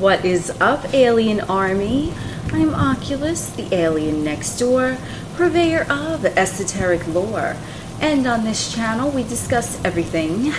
What is up, alien army? I'm Oculus, the alien next door, purveyor of esoteric lore. And on this channel, we discuss everything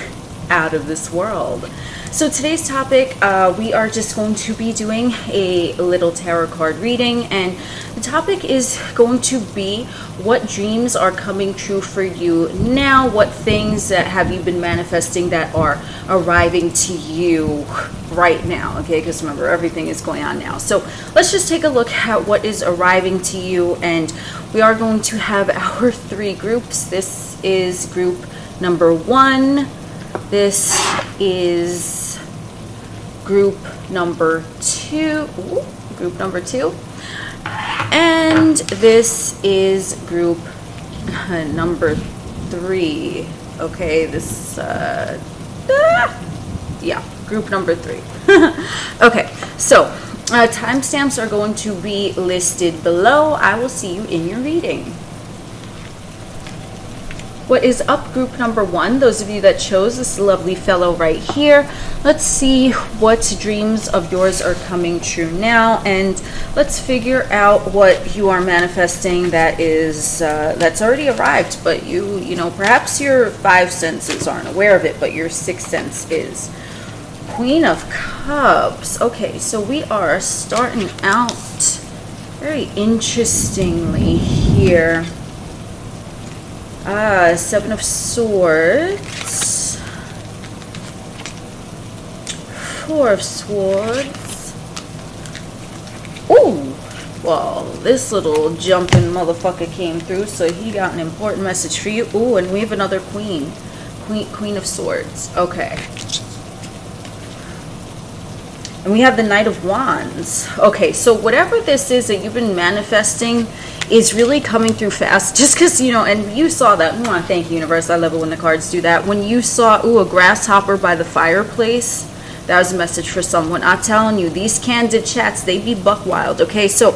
out of this world. So today's topic, we are just going to be doing a little tarot card reading, and the topic is going to be what dreams are coming true for you now, what things that have you been manifesting that are arriving to you right now, okay? Because remember, everything is going on now. So let's just take a look at what is arriving to you, and we are going to have our three groups. This is group number 1. This is group number 2. Group number 2. And this is group number 3. Okay, this yeah, group number 3. Okay, so timestamps are going to be listed below. I will see you in your reading. What is up, group number 1? Those of you that chose this lovely fellow right here, let's see what dreams of yours are coming true now, and let's figure out what you are manifesting that is that's already arrived, but you know, perhaps your 5 senses aren't aware of it, but your 6th sense is. Queen of Cups. Okay, so we are starting out very interestingly here. 7 of Swords, 4 of Swords. Ooh, well, this little jumping motherfucker came through, so he got an important message for you. Ooh, and we have another Queen of Swords. Okay. And we have the Knight of Wands. Okay, so whatever this is that you've been manifesting is really coming through fast, just because, you know, and you saw that. Thank you, universe. I love it when the cards do that. When you saw, a grasshopper by the fireplace, that was a message for someone. I'm telling you, these candid chats, they be buck wild. Okay, so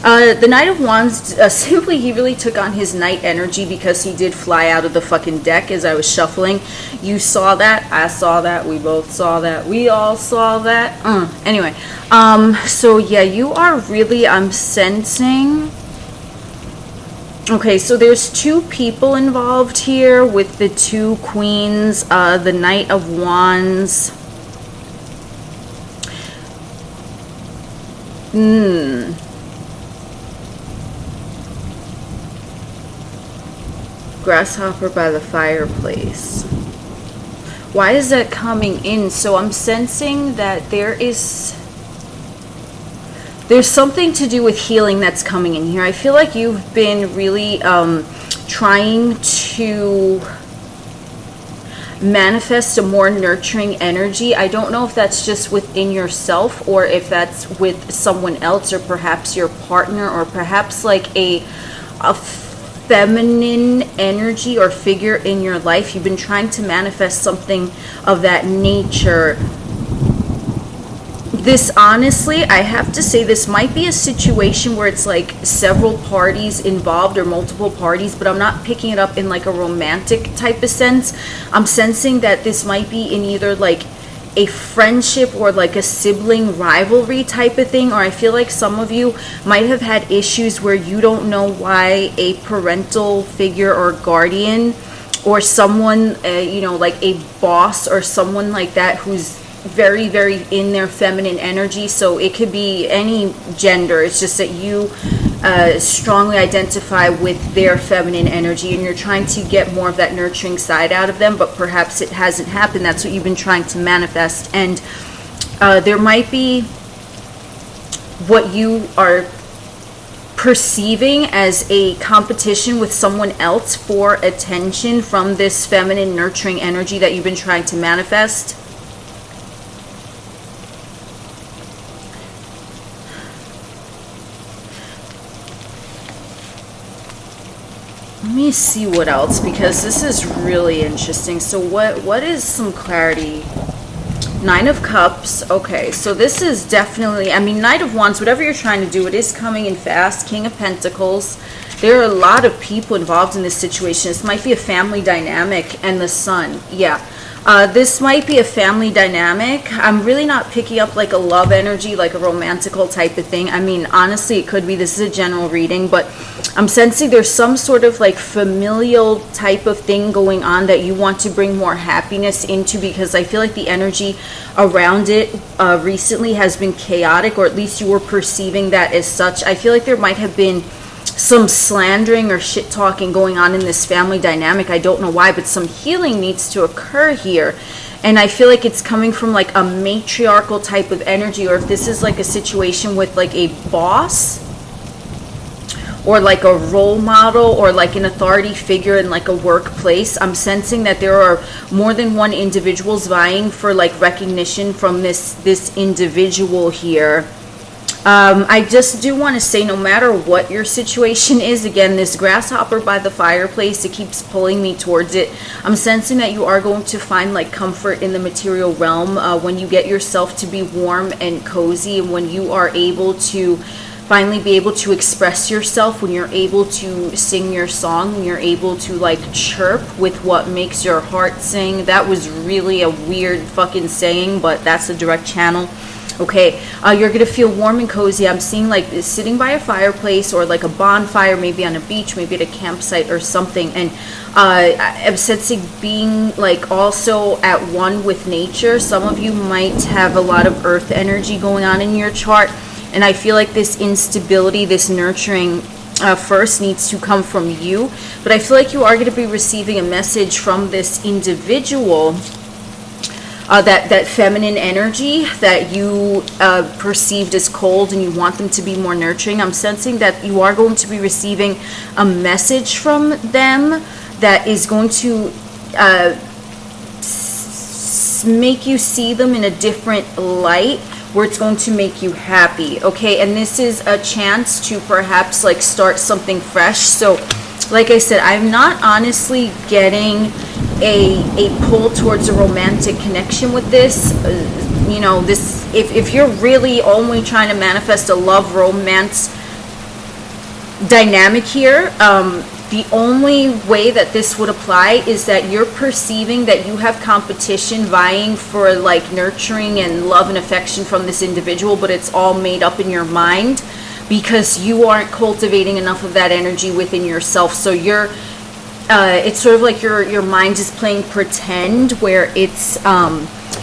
the Knight of Wands, simply, he really took on his knight energy because he did fly out of the fucking deck as I was shuffling. You saw that. I saw that. We both saw that. We all saw that. Anyway, so yeah, you are really, I'm sensing. Okay, so there's 2 people involved here with the 2 queens, the Knight of Wands. Grasshopper by the fireplace. Why is that coming in? So I'm sensing that there's something to do with healing that's coming in here. I feel like you've been really trying to manifest a more nurturing energy. I don't know if that's just within yourself or if that's with someone else, or perhaps your partner, or perhaps like a feminine energy or figure in your life. You've been trying to manifest something of that nature. This, honestly, I have to say, this might be a situation where it's like several parties involved or multiple parties, but I'm not picking it up in like a romantic type of sense. I'm sensing that this might be in either like a friendship or like a sibling rivalry type of thing, or I feel like some of you might have had issues where you don't know why a parental figure or guardian or someone, you know, like a boss or someone like that who's very, very in their feminine energy. So it could be any gender. It's just that you strongly identify with their feminine energy, and you're trying to get more of that nurturing side out of them, but perhaps it hasn't happened. That's what you've been trying to manifest. And there might be what you are perceiving as a competition with someone else for attention from this feminine nurturing energy that you've been trying to manifest. Let me see what else, because this is really interesting. So what is some clarity? 9 of Cups. Okay, so this is definitely, I mean, Knight of Wands, whatever you're trying to do, it is coming in fast. King of Pentacles. There are a lot of people involved in this situation. This might be a family dynamic. And the Sun. Yeah. This might be a family dynamic. I'm really not picking up like a love energy, like a romantical type of thing. I mean, honestly, it could be. This is a general reading, but I'm sensing there's some sort of like familial type of thing going on that you want to bring more happiness into, because I feel like the energy around it recently has been chaotic, or at least you were perceiving that as such. I feel like there might have been some slandering or shit talking going on in this family dynamic. I don't know why, but some healing needs to occur here. And I feel like it's coming from like a matriarchal type of energy, or if this is like a situation with like a boss or like a role model or like an authority figure in like a workplace. I'm sensing that there are more than one individuals vying for like recognition from this individual here. I just do want to say, no matter what your situation is, again, this grasshopper by the fireplace, it keeps pulling me towards it. I'm sensing that you are going to find like comfort in the material realm when you get yourself to be warm and cozy, and when you are able to finally be able to express yourself, when you're able to sing your song, when you're able to like chirp with what makes your heart sing. That was really a weird fucking saying, but that's a direct channel. Okay, you're going to feel warm and cozy. I'm seeing like sitting by a fireplace or like a bonfire, maybe on a beach, maybe at a campsite or something. And I'm sensing being like also at one with nature. Some of you might have a lot of earth energy going on in your chart. And I feel like this instability, this nurturing first needs to come from you. But I feel like you are going to be receiving a message from this individual. That feminine energy that you perceived as cold, and you want them to be more nurturing. I'm sensing that you are going to be receiving a message from them that is going to make you see them in a different light, where it's going to make you happy. Okay, and this is a chance to perhaps like start something fresh. So like I said, I'm not honestly getting a pull towards a romantic connection with this. You know, this, if you're really only trying to manifest a love romance dynamic here, the only way that this would apply is that you're perceiving that you have competition vying for like nurturing and love and affection from this individual, but it's all made up in your mind because you aren't cultivating enough of that energy within yourself. So you're it's sort of like your mind is playing pretend, where it's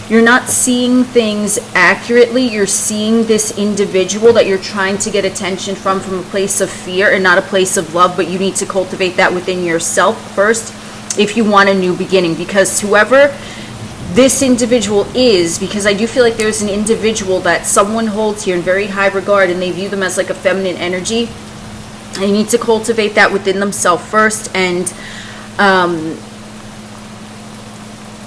you're not seeing things accurately. You're seeing this individual that you're trying to get attention from a place of fear and not a place of love, but you need to cultivate that within yourself first if you want a new beginning. Because whoever this individual is, because I do feel like there's an individual that someone holds here in very high regard, and they view them as like a feminine energy. And you need to cultivate that within themselves first, and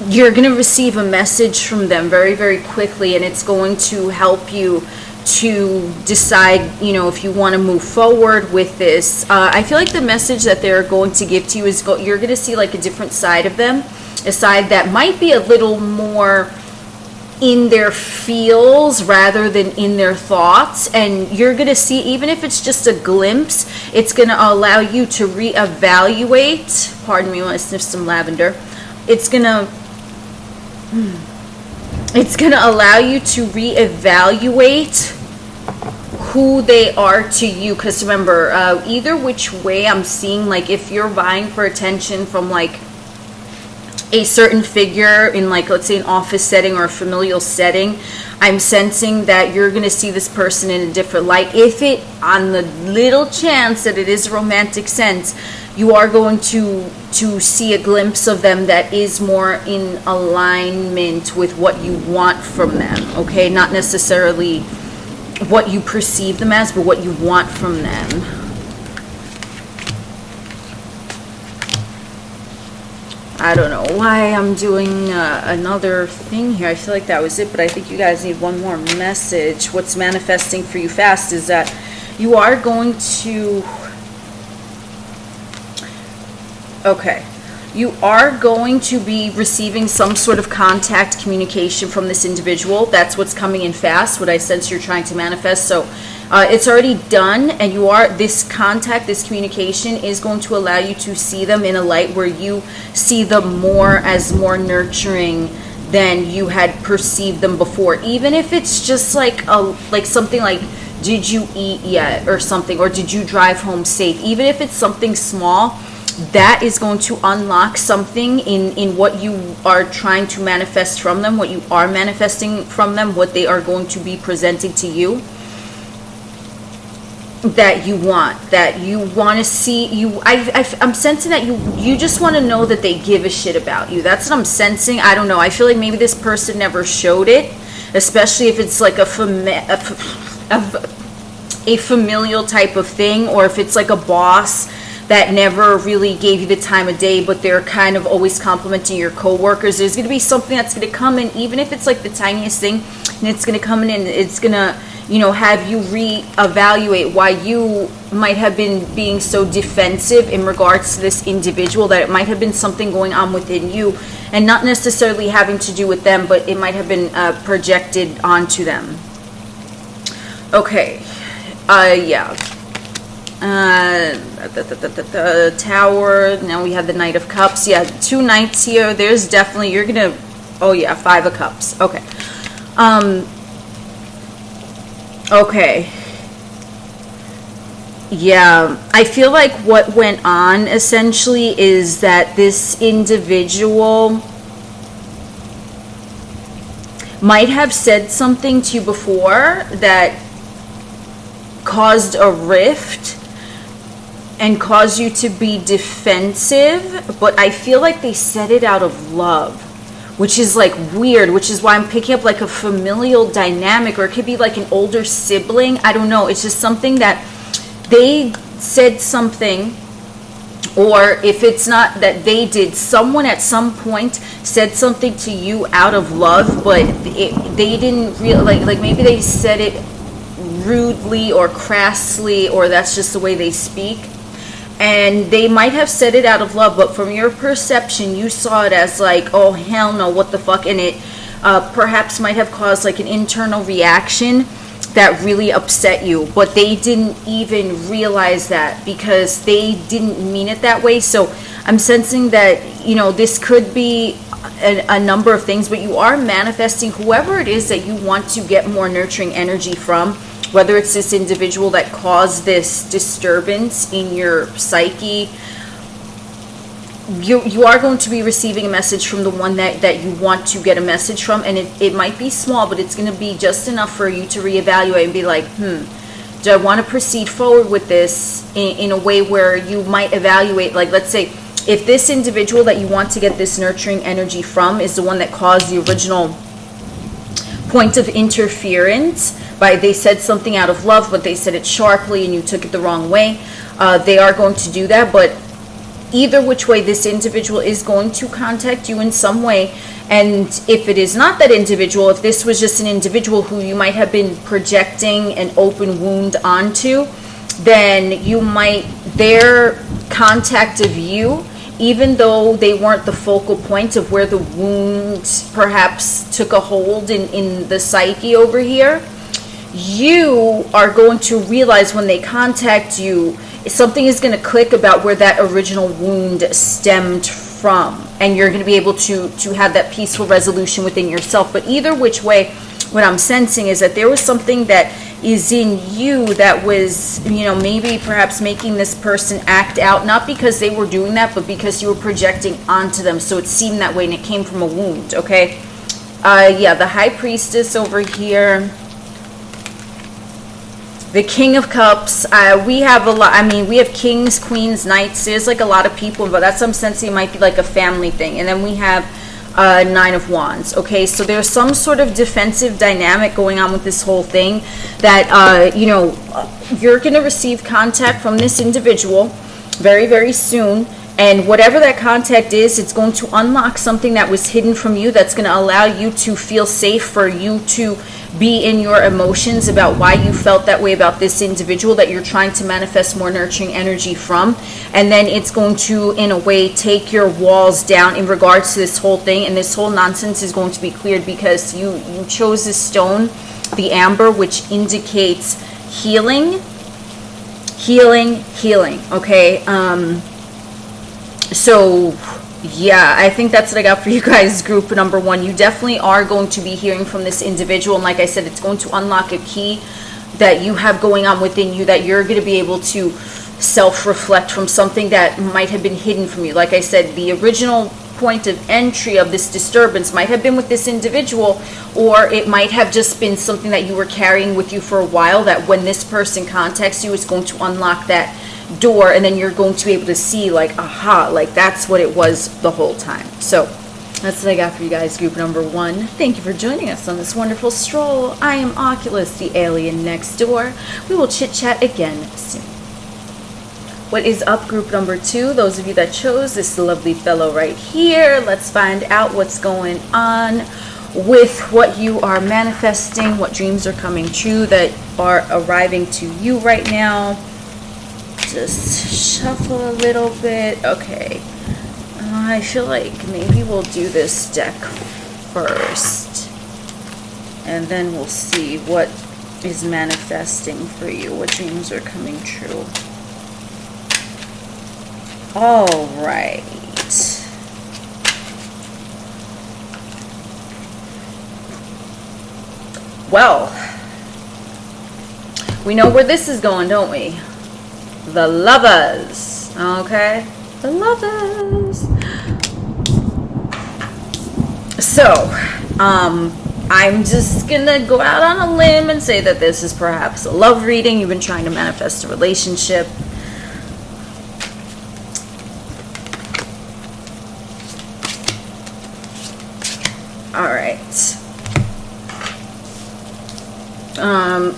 you're going to receive a message from them very, very quickly, and it's going to help you to decide, you know, if you want to move forward with this. I feel like the message that they're going to give to you is you're going to see like a different side of them, a side that might be a little more in their feels rather than in their thoughts. And you're going to see, even if it's just a glimpse, it's going to allow you to reevaluate. Pardon me when I sniff some lavender. It's going to allow you to reevaluate who they are to you. Because remember, either which way, I'm seeing like if you're vying for attention from like a certain figure in like, let's say, an office setting or a familial setting, I'm sensing that you're going to see this person in a different light. If it, on the little chance that it is a romantic sense, you are going to see a glimpse of them that is more in alignment with what you want from them. Okay, not necessarily what you perceive them as, but what you want from them. I don't know why I'm doing another thing here. I feel like that was it, but I think you guys need one more message. What's manifesting for you fast is that you are going to... Okay. You are going to be receiving some sort of contact, communication from this individual. That's what's coming in fast, what I sense you're trying to manifest. So It's already done, and this contact, this communication is going to allow you to see them in a light where you see them more as more nurturing than you had perceived them before. Even if it's just like something like, did you eat yet, or something, or did you drive home safe? Even if it's something small, that is going to unlock something in what you are trying to manifest from them, what you are manifesting from them, what they are going to be presenting to you, that you want to see. I'm sensing that you just want to know that they give a shit about you. That's what I'm sensing. I don't know, I feel like maybe this person never showed it, especially if it's like a familial type of thing, or if it's like a boss that never really gave you the time of day, but they're kind of always complimenting your coworkers. There's going to be something that's going to come in, even if it's like the tiniest thing, and it's going to come in and it's going to, have you reevaluate why you might have been being so defensive in regards to this individual, that it might have been something going on within you, and not necessarily having to do with them, but it might have been projected onto them. Okay. Yeah. The Tower. Now we have the Knight of Cups. Yeah, 2 knights here. There's definitely, you're gonna, oh yeah, 5 of Cups. Okay. Okay. Yeah, I feel like what went on essentially is that this individual might have said something to you before that caused a rift and caused you to be defensive, but I feel like they said it out of love, which is like weird, which is why I'm picking up like a familial dynamic, or it could be like an older sibling. I don't know. It's just something that they said something, or if it's not that they did, someone at some point said something to you out of love, but they didn't really, like maybe they said it rudely or crassly, or that's just the way they speak, and they might have said it out of love, but from your perception you saw it as like, oh hell no, what the fuck, and it perhaps might have caused like an internal reaction that really upset you, but they didn't even realize that because they didn't mean it that way. So I'm sensing that, this could be a number of things, but you are manifesting whoever it is that you want to get more nurturing energy from, whether it's this individual that caused this disturbance in your psyche. You are going to be receiving a message from the one that you want to get a message from, and it might be small, but it's going to be just enough for you to reevaluate and be like, do I want to proceed forward with this in a way where you might evaluate, like, let's say, if this individual that you want to get this nurturing energy from is the one that caused the original point of interference, they said something out of love, but they said it sharply and you took it the wrong way, they are going to do that. But either which way, this individual is going to contact you in some way. And if it is not that individual, if this was just an individual who you might have been projecting an open wound onto, then their contact of you, even though they weren't the focal point of where the wound perhaps took a hold in the psyche over here, you are going to realize when they contact you, something is going to click about where that original wound stemmed from, and you're going to be able to have that peaceful resolution within yourself. But either which way, what I'm sensing is that there was something that is in you that was, maybe perhaps making this person act out, not because they were doing that, but because you were projecting onto them. So it seemed that way, and it came from a wound. Okay. Yeah, the High Priestess over here. The King of Cups, we have a lot, we have kings, queens, knights. There's like a lot of people, but that's what I'm sensing it might be like a family thing. And then we have 9 of Wands. Okay, so there's some sort of defensive dynamic going on with this whole thing that, you're going to receive contact from this individual very, very soon. And whatever that contact is, it's going to unlock something that was hidden from you that's going to allow you to feel safe, for you to be in your emotions about why you felt that way about this individual that you're trying to manifest more nurturing energy from. And then it's going to, in a way, take your walls down in regards to this whole thing. And this whole nonsense is going to be cleared because you chose this stone, the amber, which indicates healing, okay? So yeah, I think that's what I got for you guys, group number 1. You definitely are going to be hearing from this individual, and like I said, it's going to unlock a key that you have going on within you, that you're going to be able to self-reflect from something that might have been hidden from you. Like I said, the original point of entry of this disturbance might have been with this individual, or it might have just been something that you were carrying with you for a while, that when this person contacts you, it's going to unlock that door, and then you're going to be able to see, like, aha, like that's what it was the whole time. So that's what I got for you guys, group number 1. Thank you for joining us on this wonderful stroll. I am Oculus, the alien next door. We will chit chat again soon. What is up, group number 2? Those of you that chose this lovely fellow right here, let's find out what's going on with what you are manifesting, what dreams are coming true that are arriving to you right now. Just shuffle a little bit. Okay. I feel like maybe we'll do this deck first, and then we'll see what is manifesting for you, what dreams are coming true. All right. Well, we know where this is going, don't we? The Lovers, okay? The Lovers. So, I'm just gonna go out on a limb and say that this is perhaps a love reading. You've been trying to manifest a relationship. All right.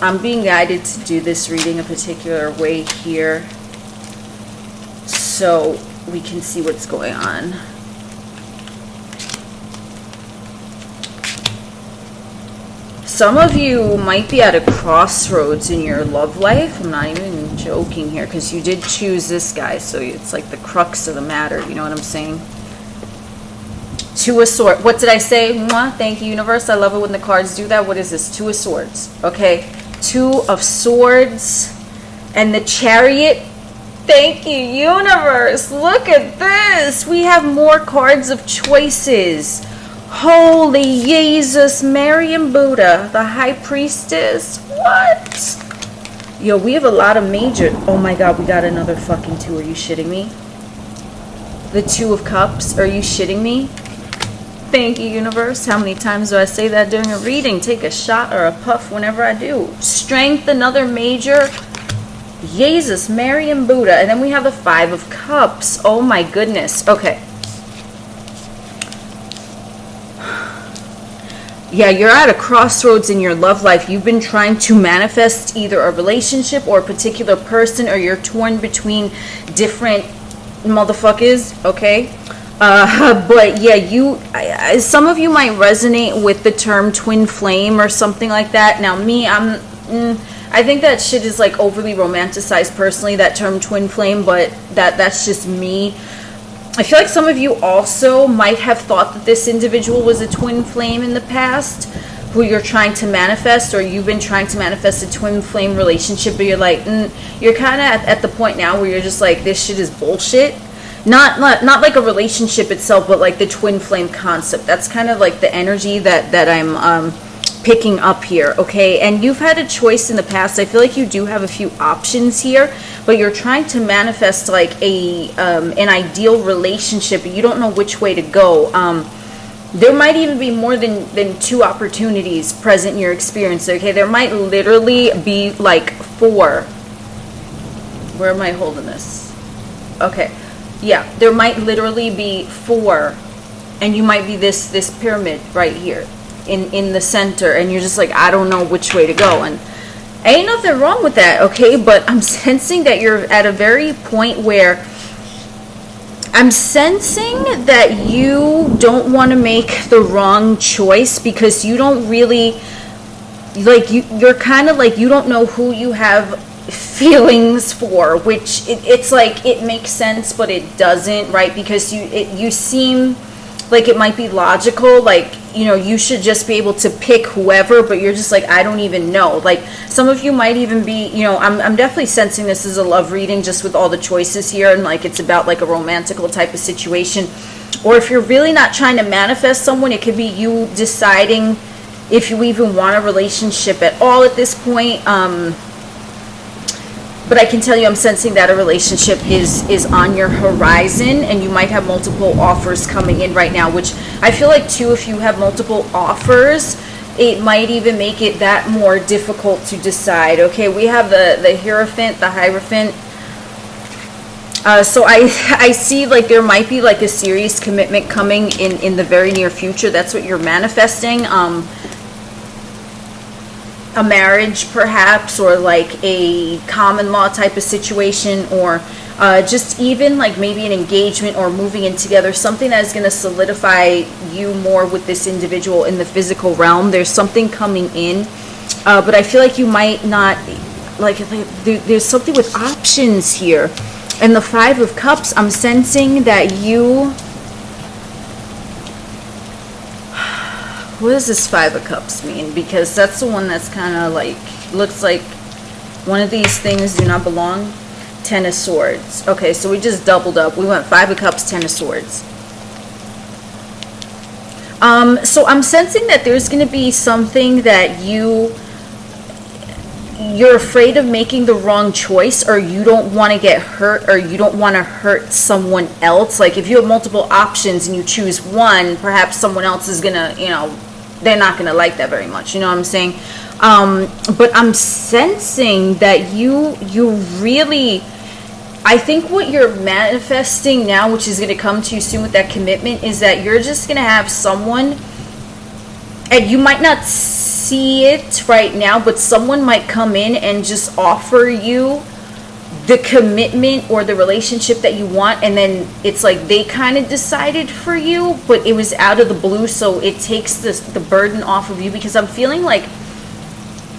I'm being guided to do this reading a particular way here, so we can see what's going on. Some of you might be at a crossroads in your love life. I'm not even joking here, because you did choose this guy, so it's like the crux of the matter, you know what I'm saying? Two of Swords. What did I say? Mwah, thank you, universe. I love it when the cards do that. What is this? Two of Swords. Okay. 2 of Swords. And the Chariot. Thank you, universe. Look at this. We have more cards of choices. Holy Jesus, Mary and Buddha, the High Priestess. What? Yo, we have a lot of major. Oh my God, we got another fucking 2. Are you shitting me? The 2 of Cups. Are you shitting me? Thank you, universe. How many times do I say that during a reading? Take a shot or a puff whenever I do. Strength, another major. Jesus, Mary and Buddha. And then we have the 5 of Cups. Oh my goodness. Okay. Yeah, you're at a crossroads in your love life. You've been trying to manifest either a relationship or a particular person, or you're torn between different motherfuckers, okay? But yeah, some of you might resonate with the term twin flame or something like that. Now me, I think that shit is like overly romanticized personally, that term twin flame, but that's just me. I feel like some of you also might have thought that this individual was a twin flame in the past, who you're trying to manifest, or you've been trying to manifest a twin flame relationship, but you're like, you're kind of at the point now where you're just like, this shit is bullshit. Not like a relationship itself, but like the twin flame concept. That's kind of like the energy that I'm picking up here, okay? And you've had a choice in the past. I feel like you do have a few options here, but you're trying to manifest like an ideal relationship, but you don't know which way to go. There might even be more than 2 opportunities present in your experience, okay? There might literally be like 4. Where am I holding this? Okay. Yeah, there might literally be 4, and you might be this pyramid right here in the center, and you're just like, I don't know which way to go. And ain't nothing wrong with that, okay? But I'm sensing that you're at a very point where I'm sensing that you don't want to make the wrong choice, because you don't really, like, you're kind of like, you don't know who you have feelings for, which it's like, it makes sense, but it doesn't, right? Because you seem like it might be logical, like you should just be able to pick whoever, but you're just like, I don't even know. Like, some of you might even be, I'm definitely sensing this is a love reading just with all the choices here, and like it's about like a romantical type of situation. Or if you're really not trying to manifest someone, it could be you deciding if you even want a relationship at all at this point. But I can tell you, I'm sensing that a relationship is on your horizon, and you might have multiple offers coming in right now, which I feel like too, if you have multiple offers, it might even make it that more difficult to decide. Okay, we have the Hierophant, the Hierophant. So I see like there might be like a serious commitment coming in the very near future. That's what you're manifesting. A marriage perhaps, or like a common law type of situation, or just even like maybe an engagement or moving in together, something that is going to solidify you more with this individual in the physical realm. There's something coming in, but I feel like you might not, like there's something with options here. And the Five of Cups, I'm sensing that you, what does this Five of Cups mean? Because that's the one that's kind of like, looks like one of these things do not belong. Ten of Swords. Okay, so we just doubled up. We went Five of Cups, Ten of Swords. So I'm sensing that there's going to be something that you're afraid of making the wrong choice, or you don't want to get hurt, or you don't want to hurt someone else. Like if you have multiple options and you choose one, perhaps someone else is gonna, they're not gonna like that very much. You know what I'm saying? But I'm sensing that you really, I think what you're manifesting now, which is gonna come to you soon with that commitment, is that you're just gonna have someone, and you might not see it right now, but someone might come in and just offer you the commitment or the relationship that you want, and then it's like they kind of decided for you, but it was out of the blue, so it takes the burden off of you. Because I'm feeling like,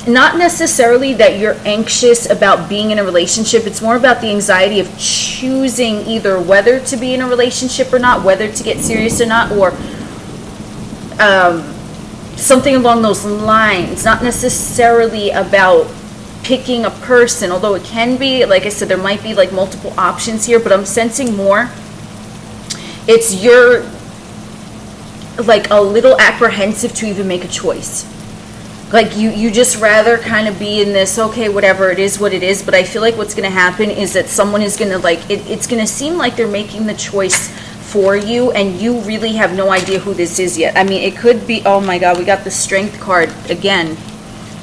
not necessarily that you're anxious about being in a relationship, it's more about the anxiety of choosing either whether to be in a relationship or not, whether to get serious or not, or something along those lines. Not necessarily about picking a person, although it can be. Like I said, there might be like multiple options here, but I'm sensing more it's you're like a little apprehensive to even make a choice. Like you just rather kind of be in this, okay, whatever, it is what it is. But I feel like what's going to happen is that someone is going to it's going to seem like they're making the choice for you, and you really have no idea who this is yet. I mean, it could be, oh my God, we got the Strength card again.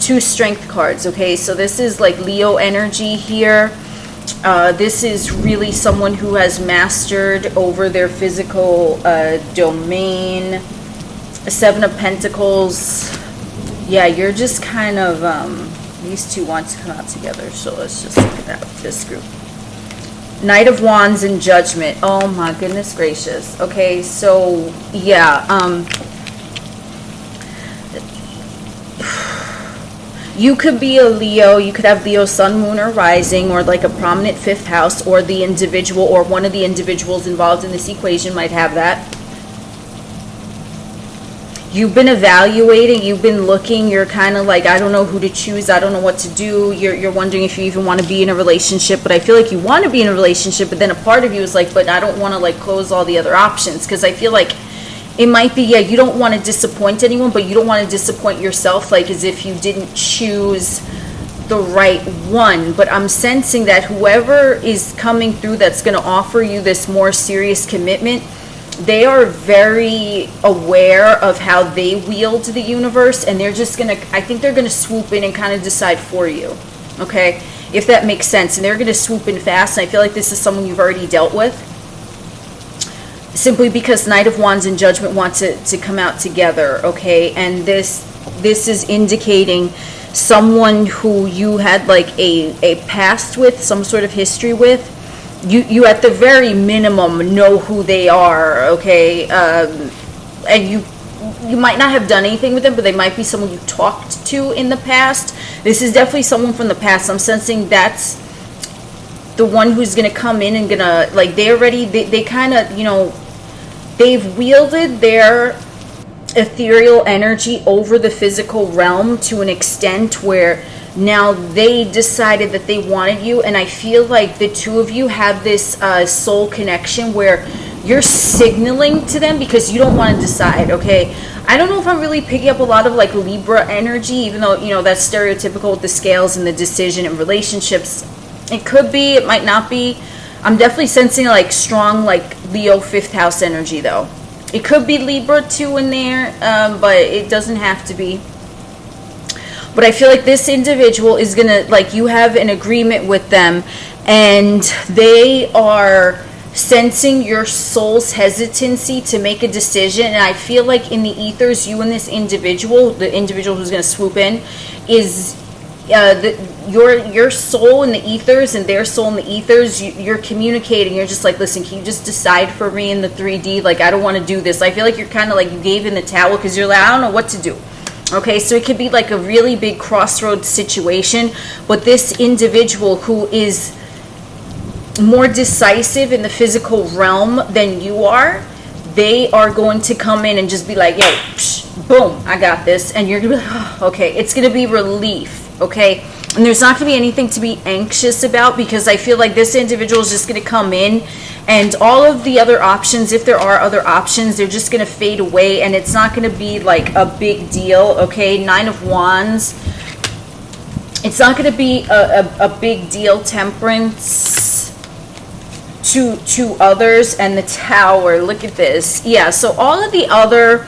2 Strength cards, okay? So this is like Leo energy here. This is really someone who has mastered over their physical domain. 7 of Pentacles. Yeah, you're just kind of, these two want to come out together. So let's just look at this group. Knight of Wands and Judgment. Oh my goodness gracious. Okay, so yeah, you could be a Leo. You could have Leo sun, moon, or rising, or like a prominent 5th house, or the individual or one of the individuals involved in this equation might have that. You've been evaluating, you've been looking, you're kind of like, I don't know who to choose, I don't know what to do. You're wondering if you even want to be in a relationship, but I feel like you want to be in a relationship, but then a part of you is like, but I don't want to like close all the other options, because I feel like it might be, yeah, you don't want to disappoint anyone, but you don't want to disappoint yourself, like as if you didn't choose the right one. But I'm sensing that whoever is coming through that's going to offer you this more serious commitment, they are very aware of how they wield the universe, and they're just gonna, I think they're gonna swoop in and kind of decide for you, okay, if that makes sense. And they're gonna swoop in fast, and I feel like this is someone you've already dealt with, simply because Knight of Wands and Judgment wants it to come out together, okay? And this is indicating someone who you had like a past with, some sort of history with. You at the very minimum know who they are, okay? And you might not have done anything with them, but they might be someone you talked to in the past. This is definitely someone from the past. I'm sensing that's the one who's gonna come in and gonna, like, they kind of, they've wielded their ethereal energy over the physical realm to an extent where now they decided that they wanted you. And I feel like the two of you have this soul connection where you're signaling to them because you don't want to decide, okay? I don't know if I'm really picking up a lot of like Libra energy, even though, you know, that's stereotypical with the scales and the decision and relationships. It could be, it might not be. I'm definitely sensing like strong like Leo 5th house energy though. It could be Libra too in there, but it doesn't have to be. But I feel like this individual is gonna, like, you have an agreement with them and they are sensing your soul's hesitancy to make a decision. And I feel like in the ethers, you and this individual, the individual who's going to swoop in, is your soul in the ethers and their soul in the ethers. You're communicating. You're just like, listen, can you just decide for me in the 3D? Like, I don't want to do this. I feel like you're kind of like, you gave in the towel because you're like, I don't know what to do. Okay, so it could be like a really big crossroads situation. But this individual who is more decisive in the physical realm than you are, they are going to come in and just be like, yo, psh, boom, I got this. And you're gonna be like, oh, okay, it's gonna be relief, okay? And there's not gonna be anything to be anxious about, because I feel like this individual is just gonna come in and all of the other options, if there are other options, they're just gonna fade away and it's not gonna be like a big deal, okay? 9 of Wands, it's not gonna be a big deal. Temperance to others, and the Tower, look at this. Yeah, so all of the other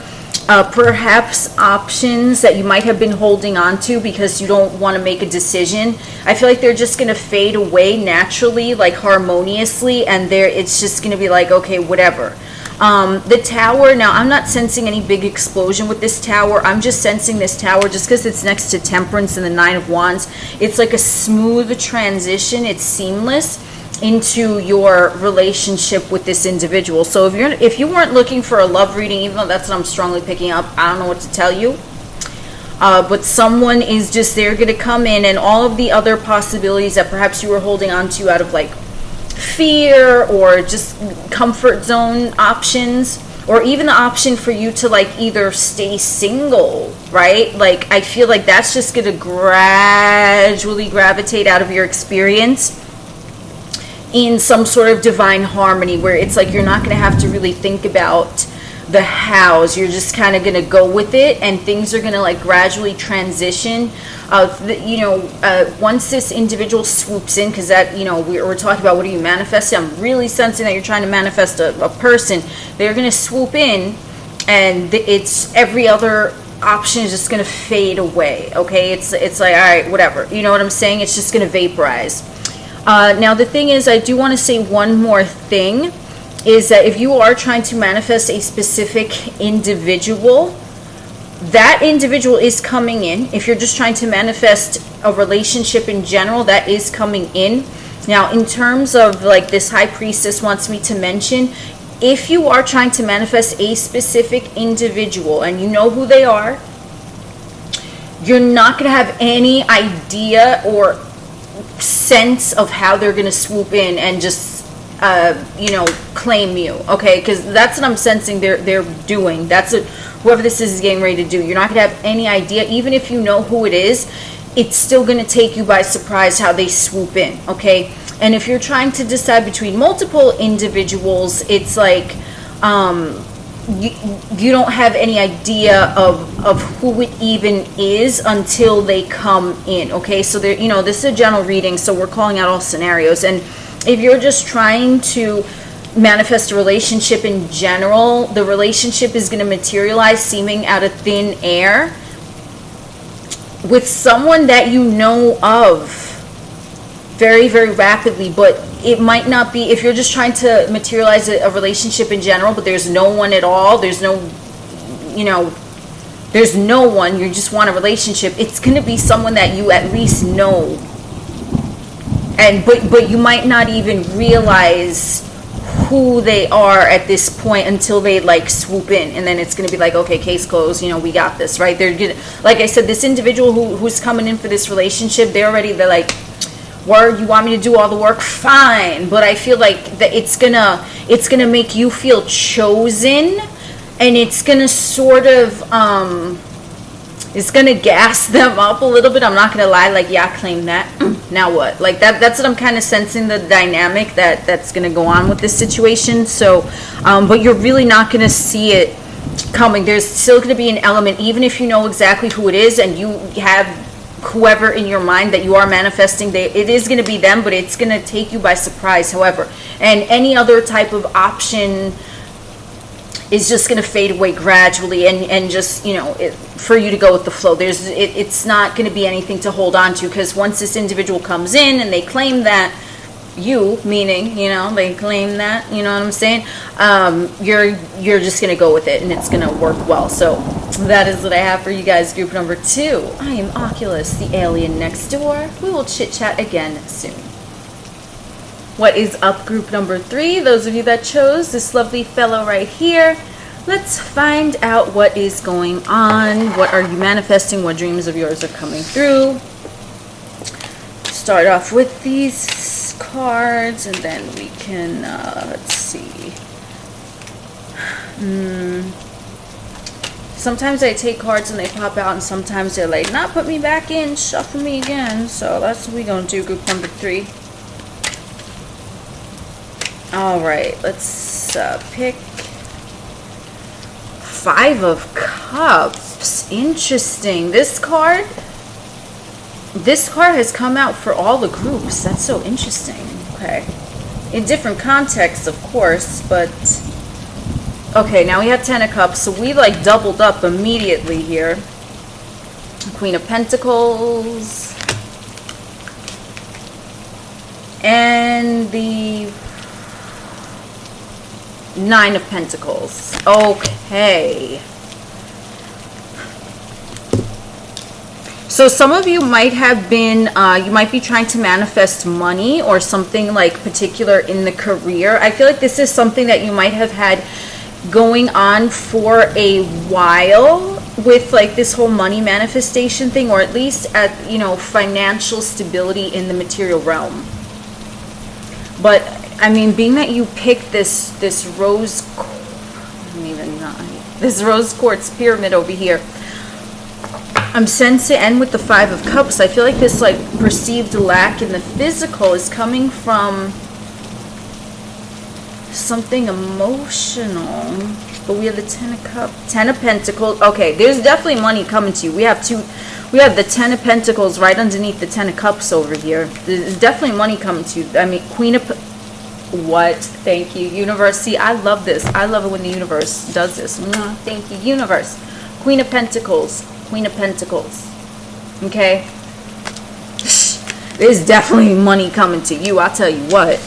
perhaps options that you might have been holding on to because you don't want to make a decision, I feel like they're just going to fade away naturally, like harmoniously, and it's just going to be like, okay, whatever. The Tower, now I'm not sensing any big explosion with this Tower. I'm just sensing this Tower just because it's next to Temperance and the 9 of Wands. It's like a smooth transition. It's seamless into your relationship with this individual. So if you weren't looking for a love reading, even though that's what I'm strongly picking up, I don't know what to tell you. But someone is just, they're going to come in, and all of the other possibilities that perhaps you were holding on to out of like fear or just comfort zone options, or even the option for you to like either stay single, right? Like, I feel like that's just going to gradually gravitate out of your experience in some sort of divine harmony, where it's like you're not going to have to really think about the hows. You're just kind of going to go with it, and things are going to like gradually transition. Once this individual swoops in, because that, we're talking about what are you manifesting. I'm really sensing that you're trying to manifest a person. They're going to swoop in, and it's every other option is just going to fade away. Okay, it's like, all right, whatever. You know what I'm saying? It's just going to vaporize. Now, the thing is, I do want to say one more thing, is that if you are trying to manifest a specific individual, that individual is coming in. If you're just trying to manifest a relationship in general, that is coming in. Now, in terms of like this High Priestess wants me to mention, if you are trying to manifest a specific individual and you know who they are, you're not going to have any idea or sense of how they're going to swoop in and just claim you, okay? Because that's what I'm sensing they're doing. That's what whoever this is getting ready to do. You're not going to have any idea. Even if you know who it is, it's still going to take you by surprise how they swoop in, okay? And if you're trying to decide between multiple individuals, it's like you don't have any idea of who it even is until they come in, okay? So there, this is a general reading, so we're calling out all scenarios. And if you're just trying to manifest a relationship in general, the relationship is going to materialize seeming out of thin air with someone that you know of very, very rapidly. But it might not be, if you're just trying to materialize a relationship in general, but there's no one at all, there's no one, you just want a relationship, it's going to be someone that you at least know. And but you might not even realize who they are at this point until they like swoop in, and then it's going to be like, okay, case closed, we got this, right? They're good. Like I said, this individual who's coming in for this relationship, they're like, word, you want me to do all the work? Fine. But I feel like that it's gonna make you feel chosen and it's gonna sort of it's gonna gas them up a little bit. I'm not gonna lie, like, yeah, claim that. Now what? Like that's what I'm kind of sensing, the dynamic that's gonna go on with this situation. So but you're really not gonna see it coming. There's still gonna be an element, even if you know exactly who it is and you have whoever in your mind that you are manifesting, it is going to be them, but it's going to take you by surprise, however. And any other type of option is just going to fade away gradually, and just, you know, for you to go with the flow. It's not going to be anything to hold on to, because once this individual comes in and they claim that, you, meaning, you know, they claim that, you know what I'm saying, you're just gonna go with it, and it's gonna work well. So that is what I have for you guys, group number 2. I am Oculus, the alien next door. We will chit chat again soon. What is up, group number 3? Those of you that chose this lovely fellow right here, let's find out what is going on. What are you manifesting? What dreams of yours are coming through? Start off with these cards, and then we can let's see. Sometimes I take cards and they pop out, and sometimes they're like, not put me back in, shuffle me again. So that's what we're gonna do, group number 3. All right, let's pick 5 of Cups. Interesting. This card has come out for all the groups. That's so interesting. Okay. In different contexts, of course, but... Okay, now we have 10 of Cups, so we, like, doubled up immediately here. Queen of Pentacles. And the 9 of Pentacles. Okay. So some of you might have been, you might be trying to manifest money or something like particular in the career. I feel like this is something that you might have had going on for a while with, like, this whole money manifestation thing, or at least at, you know, financial stability in the material realm. But I mean, being that you picked this rose quartz pyramid over here, I'm sensing, and with the 5 of Cups, I feel like this, like, perceived lack in the physical is coming from something emotional. But we have the 10 of Cups, 10 of Pentacles. Okay, there's definitely money coming to you. We have the 10 of Pentacles right underneath the 10 of Cups over here. There's definitely money coming to you. I mean, Queen of... What? Thank you, universe. See, I love this. I love it when the universe does this. Thank you, universe. Queen of Pentacles. Queen of Pentacles. Okay? There's definitely money coming to you. I'll tell you what.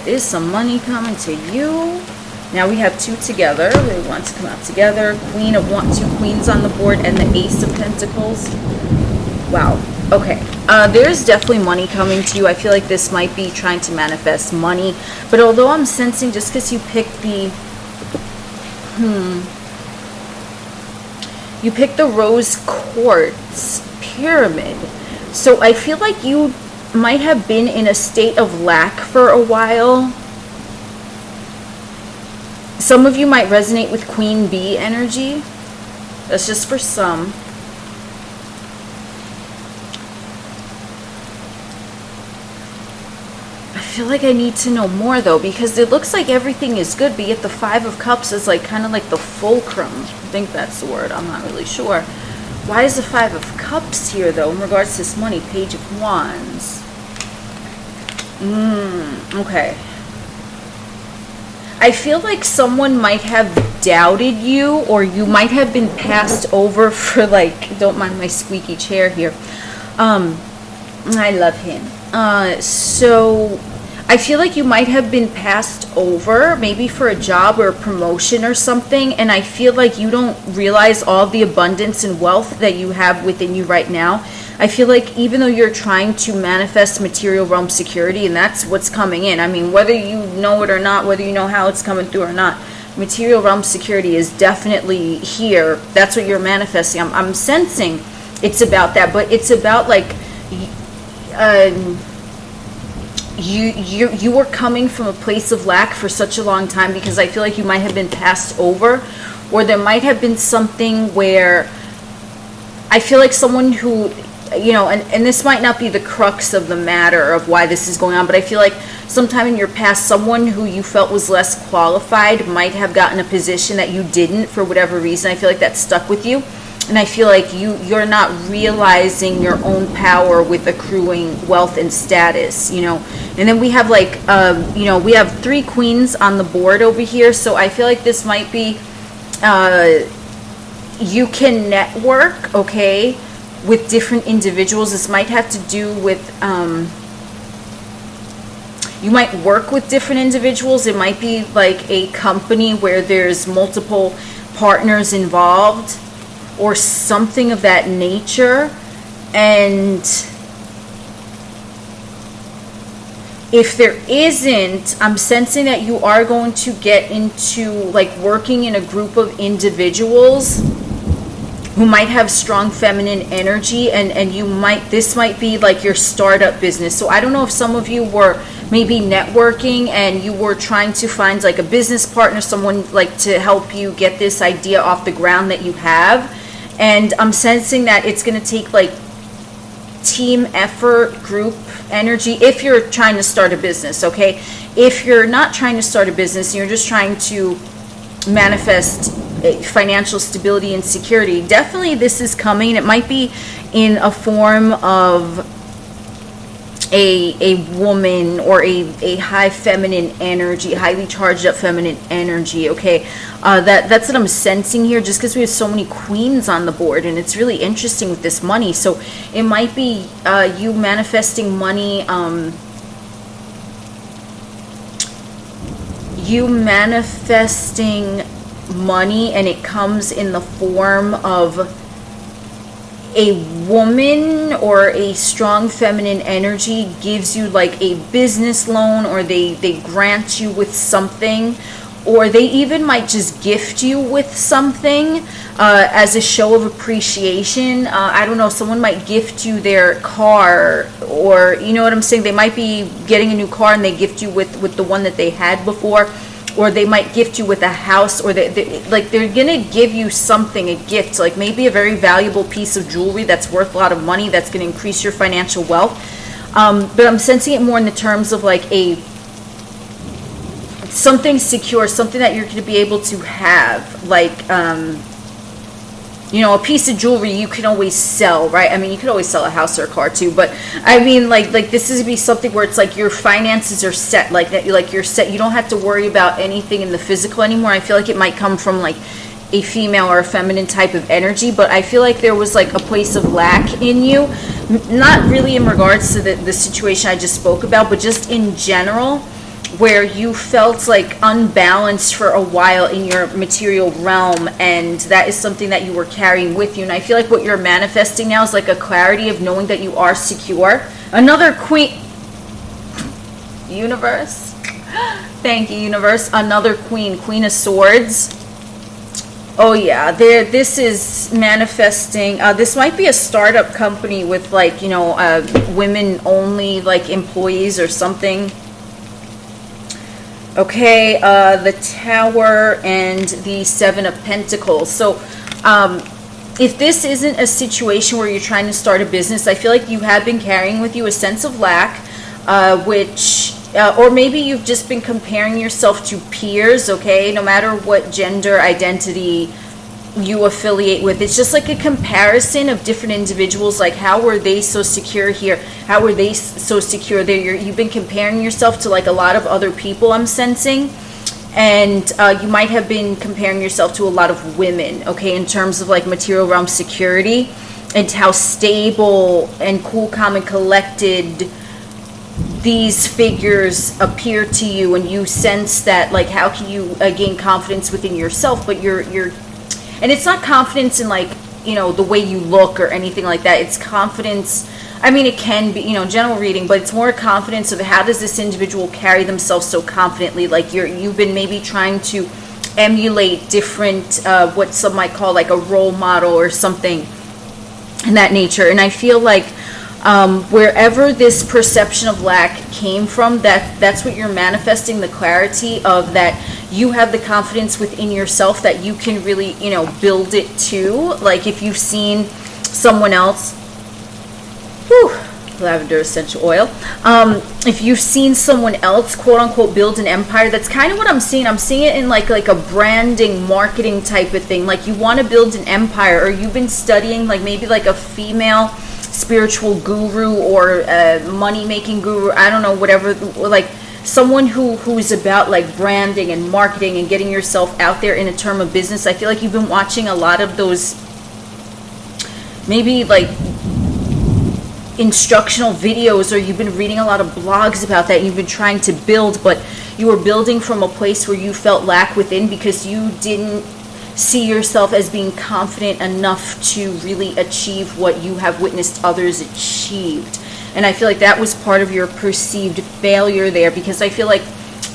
There's some money coming to you. Now we have 2 together. They want to come out together. Queen of 2 queens on the board, and the Ace of Pentacles. Wow. Okay. There's definitely money coming to you. I feel like this might be trying to manifest money. But although I'm sensing, just because you picked the... You picked the rose quartz pyramid. So I feel like you might have been in a state of lack for a while. Some of you might resonate with Queen Bee energy. That's just for some. I feel like I need to know more, though, because it looks like everything is good, but yet the 5 of Cups is, like, kind of like the fulcrum. I think that's the word. I'm not really sure. Why is the 5 of Cups here, though, in regards to this money? Page of Wands. Okay. I feel like someone might have doubted you, or you might have been passed over for, like, don't mind my squeaky chair here. I love him. So I feel like you might have been passed over, maybe for a job or a promotion or something, and I feel like you don't realize all the abundance and wealth that you have within you right now. I feel like even though you're trying to manifest material realm security, and that's what's coming in, I mean, whether you know it or not, whether you know how it's coming through or not, material realm security is definitely here. That's what you're manifesting. I'm sensing it's about that, but it's about, like, you were coming from a place of lack for such a long time, because I feel like you might have been passed over, or there might have been something where I feel like someone who, and this might not be the crux of the matter of why this is going on, but I feel like sometime in your past, someone who you felt was less qualified might have gotten a position that you didn't for whatever reason. I feel like that stuck with you. And I feel like you're not realizing your own power with accruing wealth and status, And then we have we have 3 queens on the board over here. So I feel like this might be, you can network, okay, with different individuals. This might have to do with, you might work with different individuals. It might be like a company where there's multiple partners involved, or something of that nature. And if there isn't, I'm sensing that you are going to get into like working in a group of individuals who might have strong feminine energy, and this might be like your startup business. So I don't know if some of you were maybe networking and you were trying to find like a business partner, someone like to help you get this idea off the ground that you have. And I'm sensing that it's going to take like team effort, group energy, if you're trying to start a business, okay? If you're not trying to start a business and you're just trying to manifest financial stability and security, definitely this is coming. It might be in a form of a woman, or a high feminine energy, highly charged up feminine energy, okay? That's what I'm sensing here, just because we have so many queens on the board, and it's really interesting with this money. So it might be you manifesting money, and it comes in the form of a woman, or a strong feminine energy gives you like a business loan, or they grant you with something, or they even might just gift you with something as a show of appreciation. I don't know, someone might gift you their car, or you know what I'm saying, they might be getting a new car and they gift you with the one that they had before. Or they might gift you with a house, or they're gonna give you something, a gift, like maybe a very valuable piece of jewelry that's worth a lot of money, that's gonna increase your financial wealth. But I'm sensing it more in the terms of like something secure, something that you're gonna be able to have, like a piece of jewelry you can always sell, right? I mean, you could always sell a house or a car too, but I mean, like this is be something where it's like your finances are set, like that, like you're set. You don't have to worry about anything in the physical anymore. I feel like it might come from like a female or a feminine type of energy, but I feel like there was like a place of lack in you, not really in regards to the situation I just spoke about, but just in general, where you felt like unbalanced for a while in your material realm, and that is something that you were carrying with you. And I feel like what you're manifesting now is like a clarity of knowing that you are secure. Another queen, universe, thank you, universe. Another queen of swords. Oh yeah, this is manifesting. This might be a startup company with like women only like employees or something. Okay, the Tower and the Seven of Pentacles. So if this isn't a situation where you're trying to start a business, I feel like you have been carrying with you a sense of lack, or maybe you've just been comparing yourself to peers, okay, no matter what gender identity you affiliate with. It's just like a comparison of different individuals, like how were they so secure here, how were they so secure there. You've been comparing yourself to like a lot of other people, I'm sensing, and you might have been comparing yourself to a lot of women, okay, in terms of like material realm security, and how stable and cool, calm, and collected these figures appear to you, and you sense that like how can you gain confidence within yourself. But you're and it's not confidence in like the way you look or anything like that. It's confidence, I mean, it can be general reading, but it's more confidence of how does this individual carry themselves so confidently. Like you've been maybe trying to emulate different what some might call like a role model or something in that nature. And I feel like Wherever this perception of lack came from, that's what you're manifesting, the clarity of that you have the confidence within yourself that you can really, build it too. Like if you've seen someone else, lavender essential oil. If you've seen someone else, quote unquote, build an empire, that's kind of what I'm seeing. I'm seeing it in like a branding, marketing type of thing. Like you want to build an empire, or you've been studying like maybe like a female spiritual guru or a money making guru. I don't know, whatever. Like someone who's about like branding and marketing and getting yourself out there in a term of business. I feel like you've been watching a lot of those, maybe like instructional videos, or you've been reading a lot of blogs about that. You've been trying to build, but you were building from a place where you felt lack within because you didn't see yourself as being confident enough to really achieve what you have witnessed others achieved. And I feel like that was part of your perceived failure there, because I feel like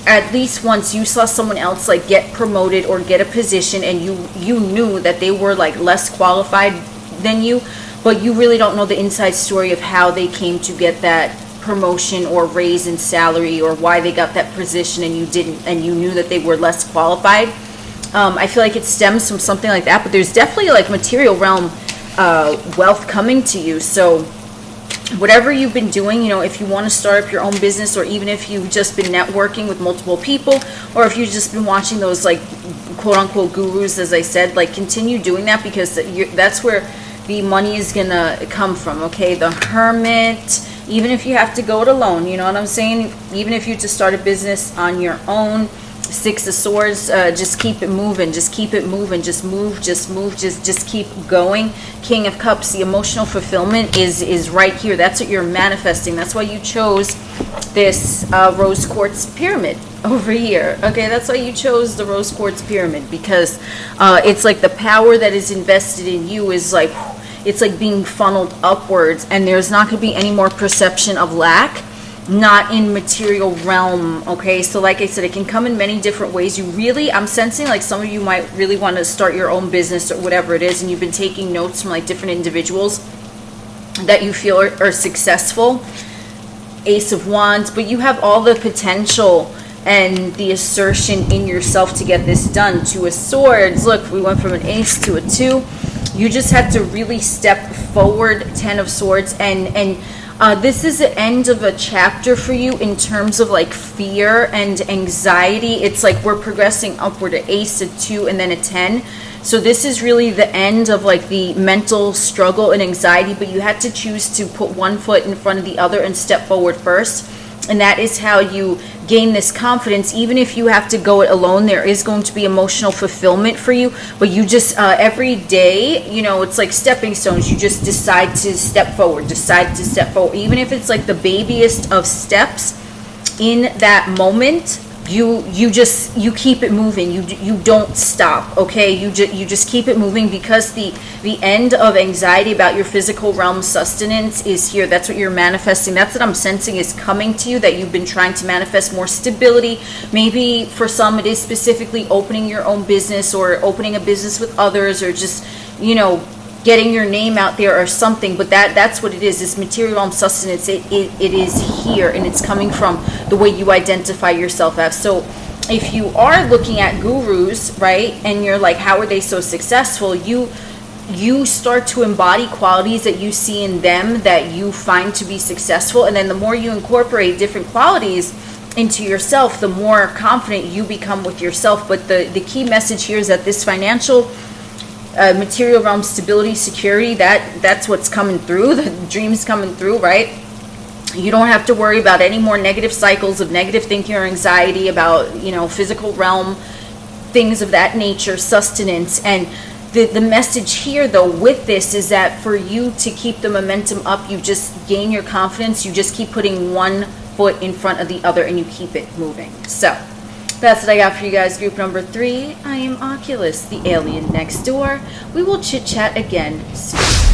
at least once you saw someone else like get promoted or get a position, and you knew that they were like less qualified than you, but you really don't know the inside story of how they came to get that promotion or raise in salary, or why they got that position and you didn't, and you knew that they were less qualified. I feel like it stems from something like that, but there's definitely like material realm wealth coming to you. So whatever you've been doing, if you want to start up your own business, or even if you've just been networking with multiple people, or if you've just been watching those like quote unquote gurus, as I said, like continue doing that, because that's where the money is gonna come from. Okay, the Hermit, even if you have to go it alone, you know what I'm saying? Even if you just start a business on your own. Six of Swords, just keep it moving, just keep it moving, just move, just keep going. King of Cups, the emotional fulfillment is right here. That's what you're manifesting. That's why you chose this rose quartz pyramid over here. Okay, that's why you chose the rose quartz pyramid, because it's like the power that is invested in you is like, it's like being funneled upwards, and there's not going to be any more perception of lack. Not in material realm. Okay, so like I said, it can come in many different ways. I'm sensing like some of you might really want to start your own business or whatever it is, and you've been taking notes from like different individuals that you feel are successful. Ace of Wands, but you have all the potential and the assertion in yourself to get this done. Two of Swords, look, we went from an ace to a 2. You just had to really step forward. 10 of Swords, and this is the end of a chapter for you in terms of like fear and anxiety. It's like we're progressing upward, an ace, a 2, and then a 10. So this is really the end of like the mental struggle and anxiety, but you had to choose to put one foot in front of the other and step forward first. And that is how you gain this confidence. Even if you have to go it alone, there is going to be emotional fulfillment for you. But you just, every day, it's like stepping stones. You just decide to step forward, Even if it's like the babyest of steps in that moment, you keep it moving. You don't stop, okay? You just keep it moving, because the end of anxiety about your physical realm sustenance is here. That's what you're manifesting. That's what I'm sensing is coming to you, that you've been trying to manifest more stability. Maybe for some it is specifically opening your own business, or opening a business with others, or just getting your name out there or something. But that's what it is. This material realm sustenance, it is here, and it's coming from the way you identify yourself as. So if you are looking at gurus, right, and you're like, how are they so successful? You start to embody qualities that you see in them that you find to be successful, and then the more you incorporate different qualities into yourself, the more confident you become with yourself. But the key message here is that this financial material realm stability, security, that's what's coming through. The dream's coming through, right? You don't have to worry about any more negative cycles of negative thinking or anxiety about physical realm things of that nature, sustenance. And the message here though with this is that for you to keep the momentum up, you just gain your confidence. You just keep putting one foot in front of the other, and you keep it moving. So that's what I got for you guys. Group number 3. I am Oculus, the alien next door. We will chit chat again soon.